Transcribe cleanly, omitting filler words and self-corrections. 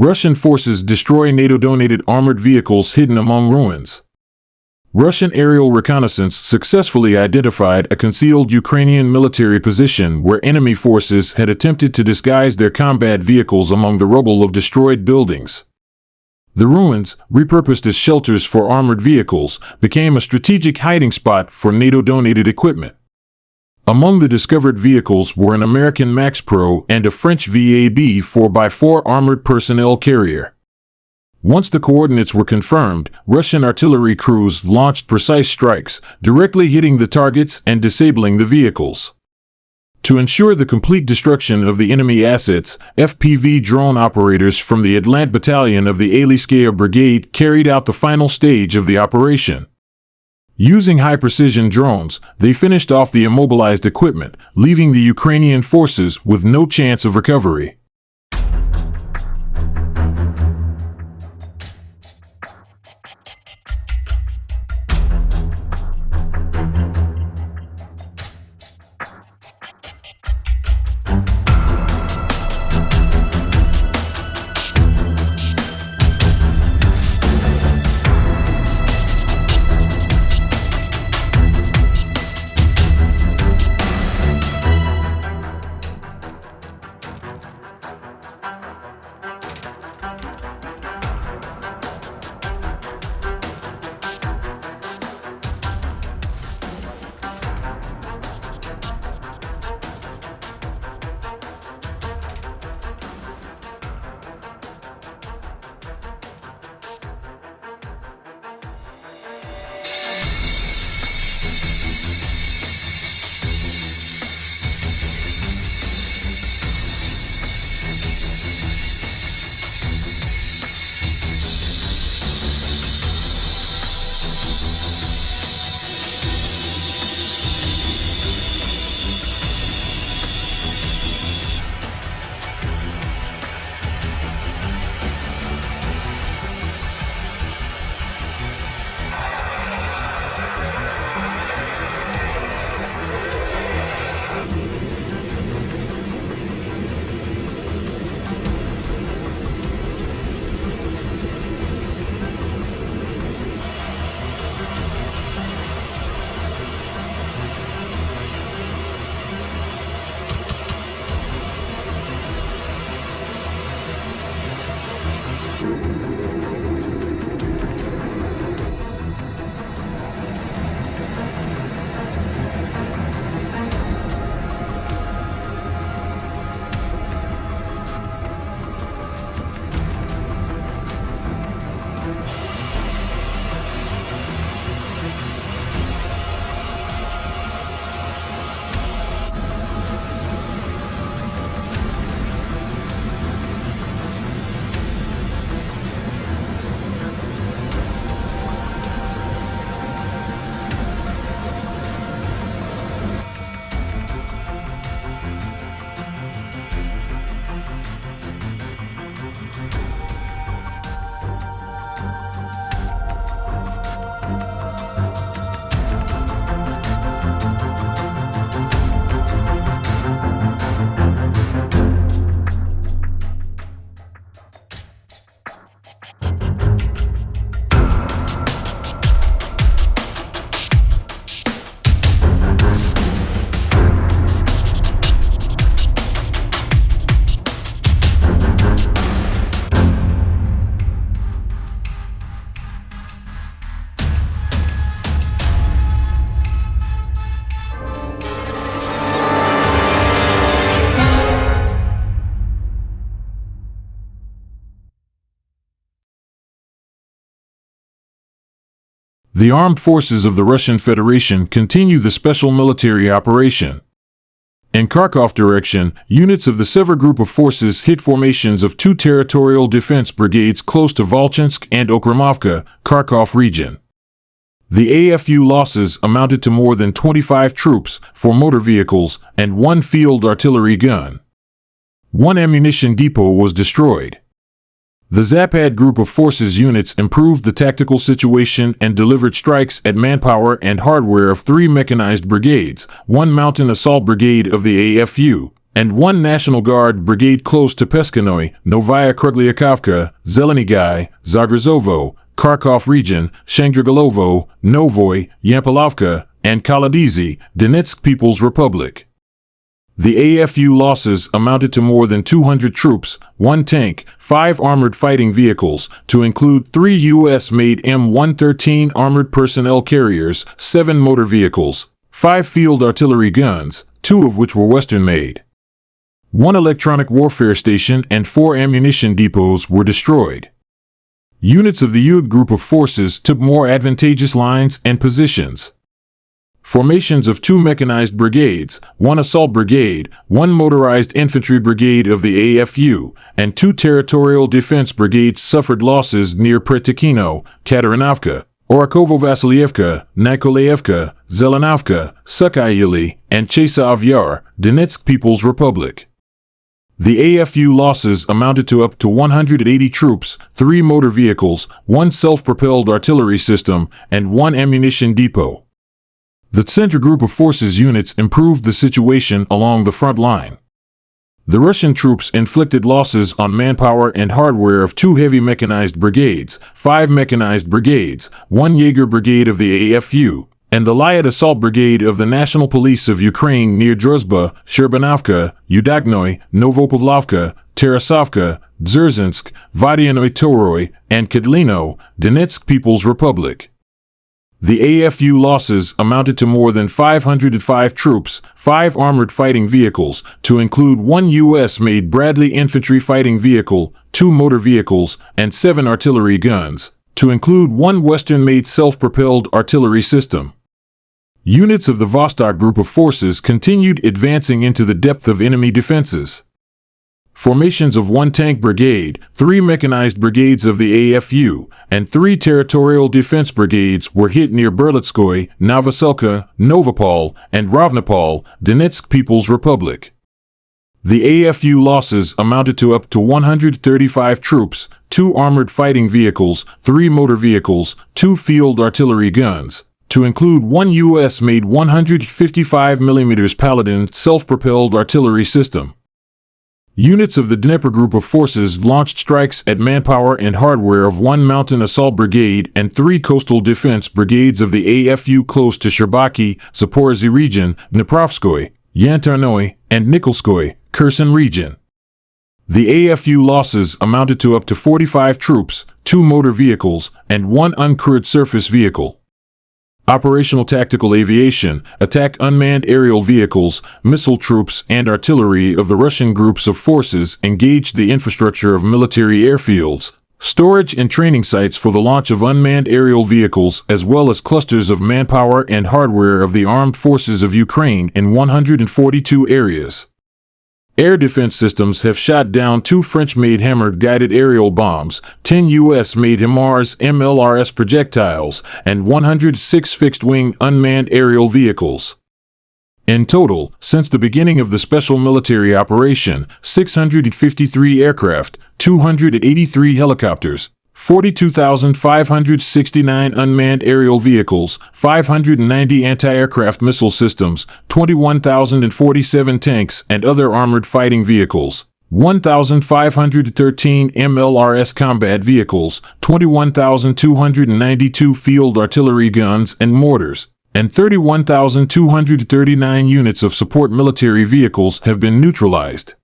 Russian forces destroy NATO-donated armored vehicles hidden among ruins. Russian aerial reconnaissance successfully identified a concealed Ukrainian military position where enemy forces had attempted to disguise their combat vehicles among the rubble of destroyed buildings. The ruins, repurposed as shelters for armored vehicles, became a strategic hiding spot for NATO-donated equipment. Among the discovered vehicles were an American Max Pro and a French VAB 4x4 armored personnel carrier. Once the coordinates were confirmed, Russian artillery crews launched precise strikes, directly hitting the targets and disabling the vehicles. To ensure the complete destruction of the enemy assets, FPV drone operators from the Atlant Battalion of the Eliskaya Brigade carried out the final stage of the operation. Using high-precision drones, they finished off the immobilized equipment, leaving the Ukrainian forces with no chance of recovery. The armed forces of the Russian Federation continue the special military operation. In Kharkov direction, units of the Sever group of forces hit formations of two territorial defense brigades close to Volchansk and Okremovka, Kharkov region. The AFU losses amounted to more than 25 troops, 4 motor vehicles, and 1 field artillery gun. 1 ammunition depot was destroyed. The Zapad group of forces units improved the tactical situation and delivered strikes at manpower and hardware of 3 mechanized brigades, 1 mountain assault brigade of the AFU, and 1 National Guard brigade close to Peskanoy, Novaya Krugliakavka, Zelenigai, Zagrazovo, Kharkov region, Shangdragalovo, Novoy, Yampilovka, and Kaladizi, Donetsk People's Republic. The AFU losses amounted to more than 200 troops, 1 tank, 5 armored fighting vehicles, to include 3 U.S.-made M113 armored personnel carriers, 7 motor vehicles, 5 field artillery guns, 2 of which were Western-made. 1 electronic warfare station and 4 ammunition depots were destroyed. Units of the UG group of forces took more advantageous lines and positions. Formations of 2 mechanized brigades, 1 assault brigade, 1 motorized infantry brigade of the AFU, and 2 territorial defense brigades suffered losses near Pretikino, Katarinovka, Orakovo-Vasilievka, Nikolaevka, Zelenovka, Sukhayili, and Chasov Yar, Donetsk People's Republic. The AFU losses amounted to up to 180 troops, 3 motor vehicles, 1 self-propelled artillery system, and 1 ammunition depot. The Center Group of Forces units improved the situation along the front line. The Russian troops inflicted losses on manpower and hardware of 2 heavy mechanized brigades, 5 mechanized brigades, 1 Jaeger brigade of the AFU, and the Light Assault Brigade of the National Police of Ukraine near Druzhba, Sherbanovka, Udagnoy, Novopavlovka, Tarasovka, Dzerzhinsk, Vodianoy Toroy, and Kedlino, Donetsk People's Republic. The AFU losses amounted to more than 505 troops, 5 armored fighting vehicles, to include 1 U.S.-made Bradley infantry fighting vehicle, 2 motor vehicles, and 7 artillery guns, to include 1 Western-made self-propelled artillery system. Units of the Vostok Group of Forces continued advancing into the depth of enemy defenses. Formations of 1 tank brigade, 3 mechanized brigades of the AFU, and 3 territorial defense brigades were hit near Berlitskoy, Novoselka, Novopol, and Rovnopol, Donetsk People's Republic. The AFU losses amounted to up to 135 troops, 2 armored fighting vehicles, 3 motor vehicles, 2 field artillery guns, to include 1 U.S.-made 155mm Paladin self-propelled artillery system. Units of the Dnieper Group of Forces launched strikes at manpower and hardware of 1 Mountain Assault Brigade and 3 Coastal Defense Brigades of the AFU close to Sherbaki, Zaporizhzhia region, Dniprovskoy, Yantarnoy, and Nikolskoy, Kherson region. The AFU losses amounted to up to 45 troops, 2 motor vehicles, and 1 uncrewed surface vehicle. Operational tactical aviation, attack unmanned aerial vehicles, missile troops, and artillery of the Russian groups of forces engaged the infrastructure of military airfields, storage and training sites for the launch of unmanned aerial vehicles, as well as clusters of manpower and hardware of the armed forces of Ukraine in 142 areas. Air defense systems have shot down 2 French-made Hammer-guided aerial bombs, 10 U.S.-made HIMARS MLRS projectiles, and 106 fixed-wing unmanned aerial vehicles. In total, since the beginning of the special military operation, 653 aircraft, 283 helicopters, 42,569 unmanned aerial vehicles, 590 anti-aircraft missile systems, 21,047 tanks and other armored fighting vehicles, 1,513 MLRS combat vehicles, 21,292 field artillery guns and mortars, and 31,239 units of support military vehicles have been neutralized.